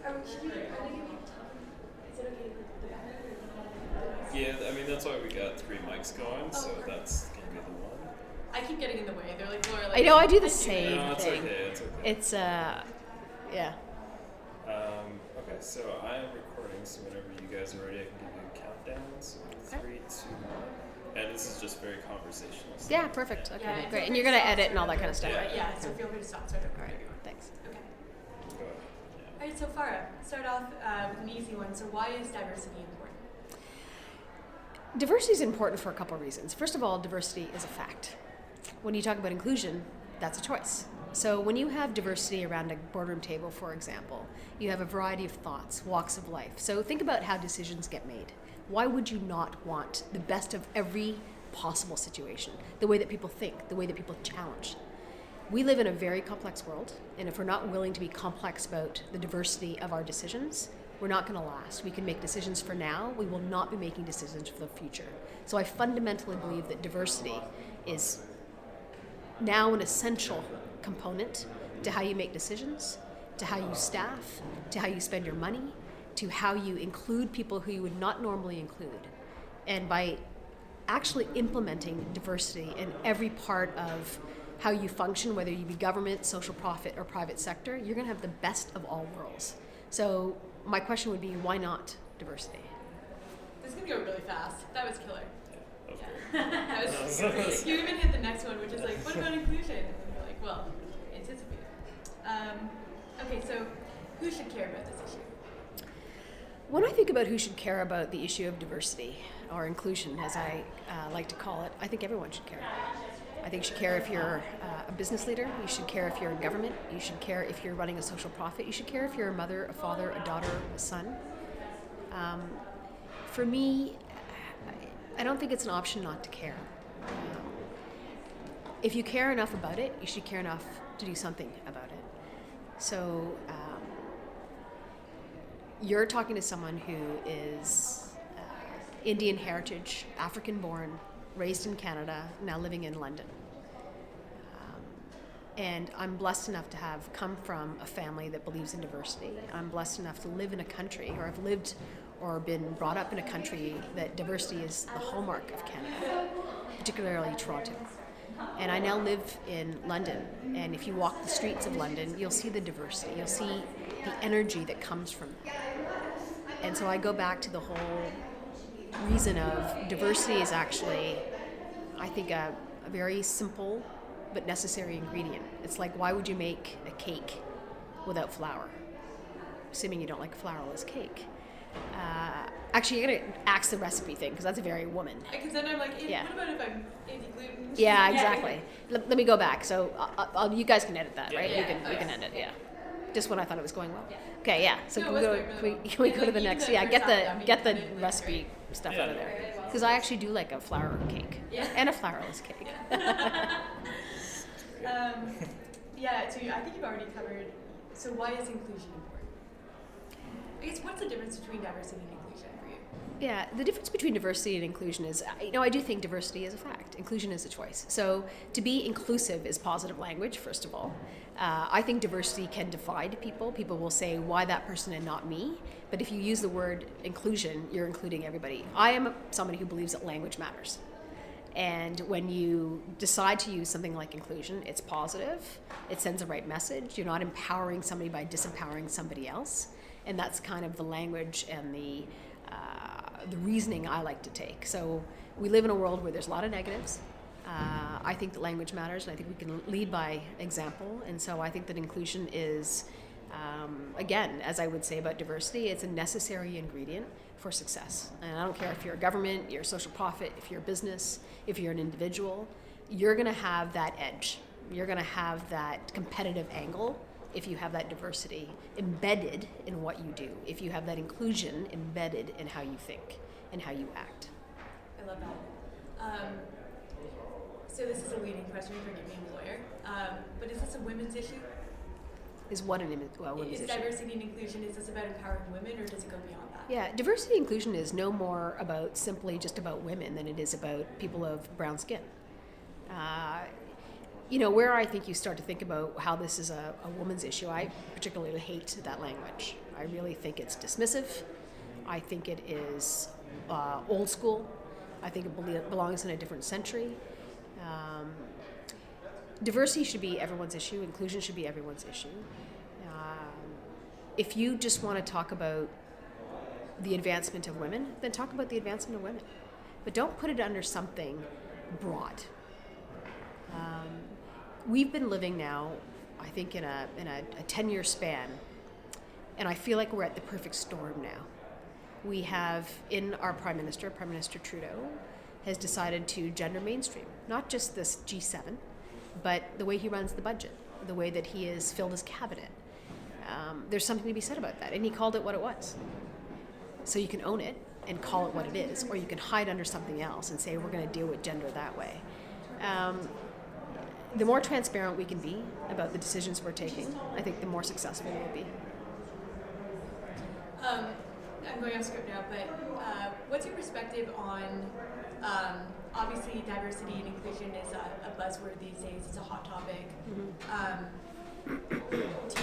Is it okay with the back? Yeah, I mean that's why we got 3 mics going, so perfect. that's gonna be the one. I keep getting in the way. They're like, Laura, like, I know, I do the do same No, it's thing. okay. It's okay. It's, yeah. Okay, so I am recording, so whenever you guys are ready, I can give you a countdown. So 3, 2, 1. And this is just very conversational. So Yeah, perfect. Okay, Yeah, great. And you're going to edit and all that kind of stuff, Yeah. right? Yeah, so feel free to stop. So I don't All right, interrupt you. thanks. Okay. go ahead. Yeah. All right, so Farah, start off with an easy one. So why is diversity important? Diversity is important for a couple of reasons. First of all, diversity is a fact. When you talk about inclusion, that's a choice. So when you have diversity around a boardroom table, for example, you have a variety of thoughts, walks of life. So think about how decisions get made. Why would you not want the best of every possible situation? The way that people think, the way that people challenge. We live in a very complex world, and if we're not willing to be complex about the diversity of our decisions, we're not going to last. We can make decisions for now, we will not be making decisions for the future. So I fundamentally believe that diversity is now an essential component to how you make decisions, to how you staff, to how you spend your money, to how you include people who you would not normally include. And by actually implementing diversity in every part of how you function, whether you be government, social profit, or private sector, you're going to have the best of all worlds. So my question would be, why not diversity? This is going to go really fast. That was killer. Yeah, that was That was great. great. You even hit the next one, which is like, what about inclusion? And you're like, well, anticipate it. Okay, so who should care about this issue? When I think about who should care about the issue of diversity, or inclusion, as I like to call it, I think everyone should care. I think you should care if you're a business leader. You should care if you're in government. You should care if you're running a social profit. You should care if you're a mother, a father, a daughter, a son. For me, I don't think it's an option not to care. If you care enough about it, you should care enough to do something about it. So you're talking to someone who is Indian heritage, African-born, raised in Canada, now living in London. And I'm blessed enough to have come from a family that believes in diversity. I'm blessed enough to live in a country, or I've lived or been brought up in a country that diversity is the hallmark of Canada, particularly Toronto. And I now live in London, and if you walk the streets of London, you'll see the diversity. You'll see the energy that comes from that. And so I go back to the whole reason of diversity is actually, I think, a very simple but necessary ingredient. It's like, why would you make a cake without flour? Assuming you don't like flourless cake. Actually, you're going to axe the recipe thing, because that's a very woman. Because then I'm like, Yeah. what about if I'm anti-gluten? Yeah, exactly. Let me go back. So you guys can edit that, right? Yeah. We can edit, yeah. Just when I thought it was going well. Okay, yeah. So No, can it we was go? going Can really we, well. can we go to Like, the even next? the Yeah, first half, I get the mean, it was recipe great. stuff Yeah. out of there, because I actually do like a flour cake Yeah. and a flourless cake. Yeah, so I think you've already covered, so why is inclusion important? I guess, what's the difference between diversity and inclusion for you? Yeah, the difference between diversity and inclusion is, I do think diversity is a fact. Inclusion is a choice. So to be inclusive is positive language, first of all. I think diversity can divide people. People will say, why that person and not me? But if you use the word inclusion, you're including everybody. I am somebody who believes that language matters. And when you decide to use something like inclusion, it's positive. It sends the right message. You're not empowering somebody by disempowering somebody else. And that's kind of the language and the reasoning I like to take. So we live in a world where there's a lot of negatives. I think that language matters, and I think we can lead by example. And so I think that inclusion is, again, as I would say about diversity, it's a necessary ingredient for success. And I don't care if you're a government, you're a social profit, if you're a business, if you're an individual, you're going to have that edge. You're going to have that competitive angle if you have that diversity embedded in what you do, if you have that inclusion embedded in how you think and how you act. I love that. So this is a leading question, forgive me, I'm a lawyer, but is this a women's issue? Is what an women's Is issue? diversity and inclusion, is this about empowering women, or does it go beyond that? Yeah, diversity and inclusion is no more about simply just about women than it is about people of brown skin. where I think you start to think about how this is a woman's issue, I particularly hate that language. I really think it's dismissive. I think it is old school. I think it belongs in a different century. Diversity should be everyone's issue. Inclusion should be everyone's issue. If you just want to talk about the advancement of women, then talk about the advancement of women. But don't put it under something broad. We've been living now, I think, in a 10-year span, and I feel like we're at the perfect storm now. We have, in our Prime Minister Trudeau, has decided to gender mainstream, not just this G7, but the way he runs the budget, the way that he has filled his cabinet. There's something to be said about that, and he called it what it was. So you can own it and call it what it is, or you can hide under something else and say we're going to deal with gender that way. The more transparent we can be about the decisions we're taking, I think the more successful we'll be. I'm going off script now, but what's your perspective on, obviously diversity and inclusion is a buzzword these days, it's a hot topic. Do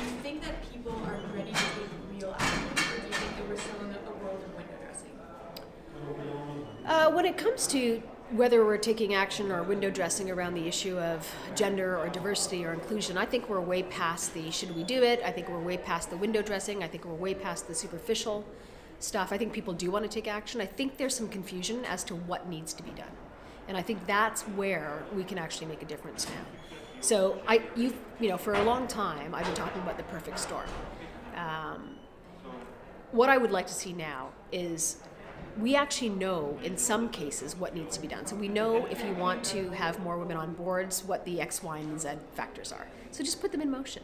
you think that people are ready to take real action, or do you think that we're still in a world of window dressing? When it comes to whether we're taking action or window dressing around the issue of gender or diversity or inclusion, I think we're way past the should we do it. I think we're way past the window dressing. I think we're way past the superficial stuff. I think people do want to take action. I think there's some confusion as to what needs to be done. And I think that's where we can actually make a difference now. So for a long time, I've been talking about the perfect storm. What I would like to see now is we actually know in some cases what needs to be done. So we know if you want to have more women on boards, what the X, Y, and Z factors are. So just put them in motion.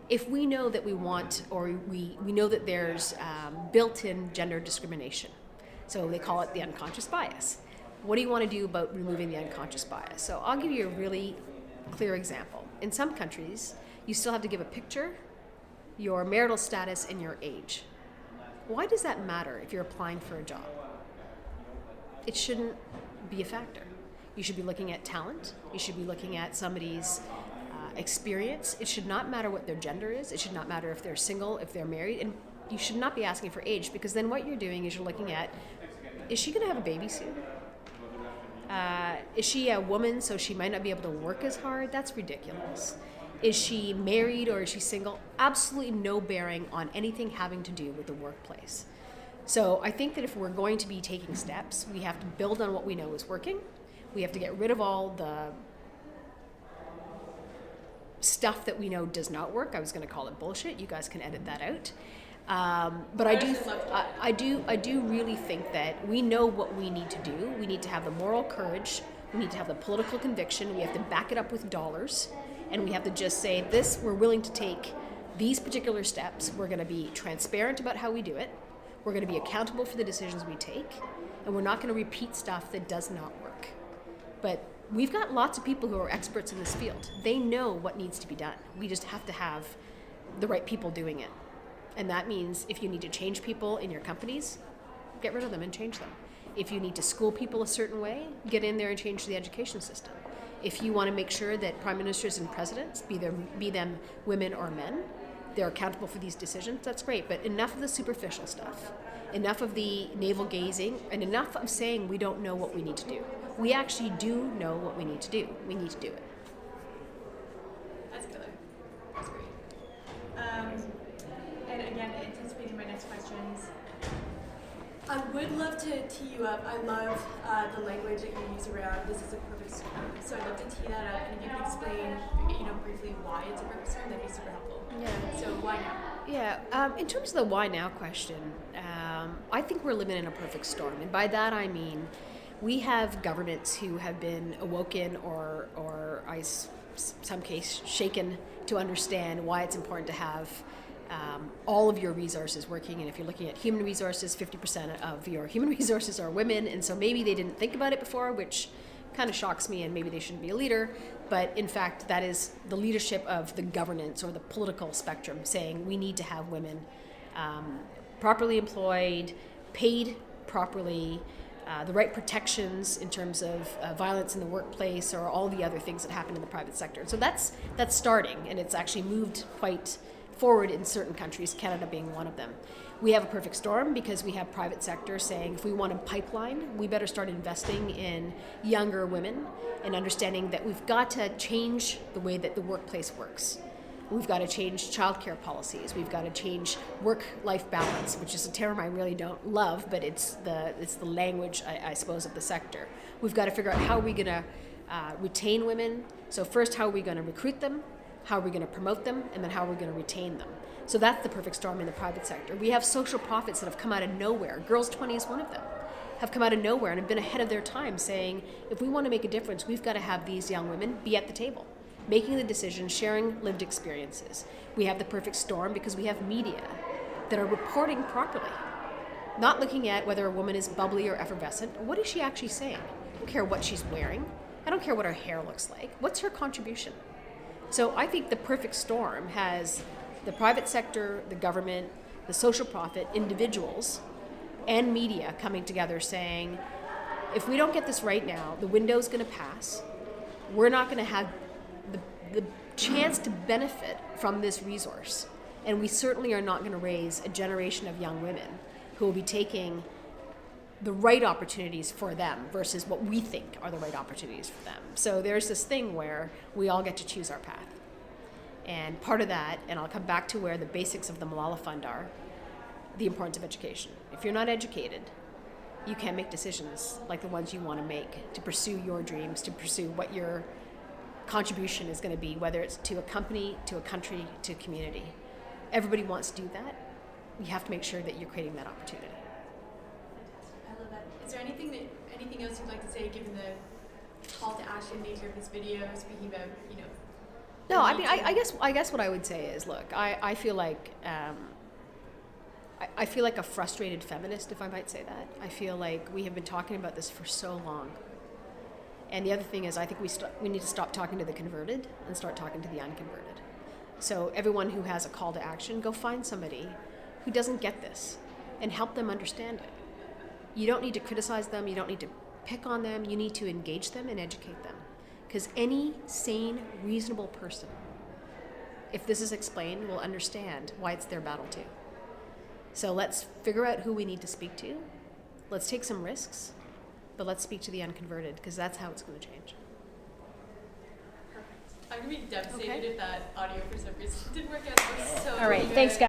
If we know that we want, or we know that there's built-in gender discrimination, so they call it the unconscious bias. What do you want to do about removing the unconscious bias? So I'll give you a really clear example. In some countries, you still have to give a picture, your marital status, and your age. Why does that matter if you're applying for a job? It shouldn't be a factor. You should be looking at talent. You should be looking at somebody's experience. It should not matter what their gender is. It should not matter if they're single, if they're married. And you should not be asking for age, because then what you're doing is you're looking at, is she going to have a baby soon? Is she a woman, so she might not be able to work as hard? That's ridiculous. Is she married or is she single? Absolutely no bearing on anything having to do with the workplace. So I think that if we're going to be taking steps, we have to build on what we know is working. We have to get rid of all the stuff that we know does not work. I was going to call it bullshit. You guys can edit that out. But I do really think that we know what we need to do. We need to have the moral courage. We need to have the political conviction. We have to back it up with dollars. And we have to just say this, we're willing to take these particular steps. We're going to be transparent about how we do it. We're going to be accountable for the decisions we take. And we're not going to repeat stuff that does not work. But we've got lots of people who are experts in this field. They know what needs to be done. We just have to have the right people doing it. And that means if you need to change people in your companies, get rid of them and change them. If you need to school people a certain way, get in there and change the education system. If you want to make sure that prime ministers and presidents, be them women or men, they're accountable for these decisions, that's great. But enough of the superficial stuff, enough of the navel gazing, and enough of saying we don't know what we need to do. We actually do know what we need to do. We need to do it. That's killer. That's great. And again, anticipating my next questions, I would love to tee you up. I love the language that you use around this is a perfect storm. So I'd love to tee that up, and if you could explain, briefly why it's a perfect storm, that'd be super helpful. Yeah. So why now? Yeah. In terms of the why now question, I think we're living in a perfect storm, and by that I mean we have governments who have been awoken or some case shaken to understand why it's important to have all of your resources working. And if you're looking at human resources, 50% of your human resources are women, and so maybe they didn't think about it before, which kind of shocks me, and maybe they shouldn't be a leader. But in fact, that is the leadership of the governance or the political spectrum saying we need to have women properly employed, paid properly, the right protections in terms of violence in the workplace or all the other things that happen in the private sector. So that's starting, and it's actually moved quite forward in certain countries, Canada being one of them. We have a perfect storm because we have private sector saying if we want a pipeline, we better start investing in younger women and understanding that we've got to change the way that the workplace works. We've got to change childcare policies. We've got to change work-life balance, which is a term I really don't love, but it's the language, I suppose, of the sector. We've got to figure out how are we going to retain women. So first, how are we going to recruit them? How are we going to promote them? And then how are we going to retain them? So that's the perfect storm in the private sector. We have social profits that have come out of nowhere. Girls 20 is one of them. Have come out of nowhere and have been ahead of their time saying, if we want to make a difference, we've got to have these young women be at the table, making the decisions, sharing lived experiences. We have the perfect storm because we have media that are reporting properly, not looking at whether a woman is bubbly or effervescent. What is she actually saying? I don't care what she's wearing. I don't care what her hair looks like. What's her contribution? So I think the perfect storm has the private sector, the government, the social profit, individuals, and media coming together saying, if we don't get this right now, the window's going to pass. We're not going to have the chance to benefit from this resource. And we certainly are not going to raise a generation of young women who will be taking the right opportunities for them versus what we think are the right opportunities for them. So there's this thing where we all get to choose our path. And part of that, and I'll come back to where the basics of the Malala Fund are, the importance of education. If you're not educated, you can't make decisions like the ones you want to make to pursue your dreams, to pursue what your contribution is going to be, whether it's to a company, to a country, to a community. Everybody wants to do that. You have to make sure that you're creating that opportunity. Fantastic. I love that. Is there anything else you'd like to say, given the call to action nature of this video, speaking about, No, I mean, I guess what I would say is, look, I feel like I feel like a frustrated feminist, if I might say that. I feel like we have been talking about this for so long. And the other thing is, I think we need to stop talking to the converted and start talking to the unconverted. So everyone who has a call to action, go find somebody who doesn't get this and help them understand it. You don't need to criticize them. You don't need to pick on them. You need to engage them and educate them. Because any sane, reasonable person, if this is explained, will understand why it's their battle too. So let's figure out who we need to speak to. Let's take some risks, but let's speak to the unconverted, because that's how it's going to change. Perfect. I'm going to be devastated if that audio for some reason didn't work out. That was so All right, good. thanks, guys.